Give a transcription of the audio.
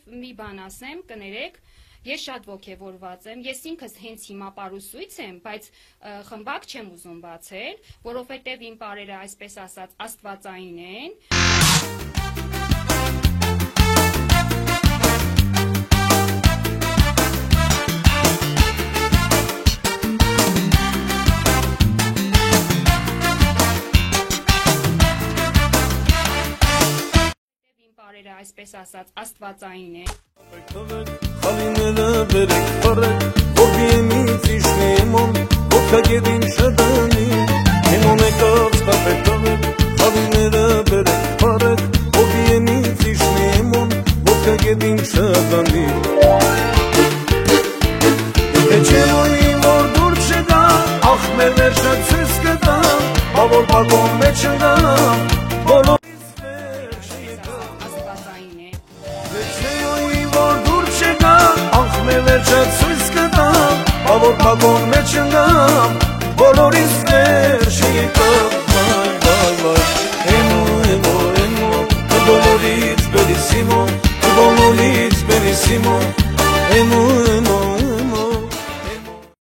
մի բան ասեմ, կներեք, ես շատ ոգևորված եմ, ես ինքս հենց հիմա պարուսույց եմ, բայց խմբակ չեմ ուզում բացել, որովհետև իմ պարերը այսպես ասած աստվածային են։ Բարերը այսպես ասած աստվածային է։ Խալիները բերեք պարեք, ովի եմից իշնի եմոն, ովքագետին շադանի, եմոն եկավ ստապեք տավեք, խալիները բերեք պարեք, ովի եմից իշնի եմոն, ովքագետին շադանի։ Էչելոյի որ դուր չգա, ախ մեր վերջակ սես կտա, բավոր բագոն մեջ ընգա, բոլոր Վերջացույց կտամ, բավոր բագոն մեջ ընգամ, բոլորիս վերջը եկավ, վայ, էմո, բոլորից բերիսիմո, բոլորից բերիսիմո, էմո,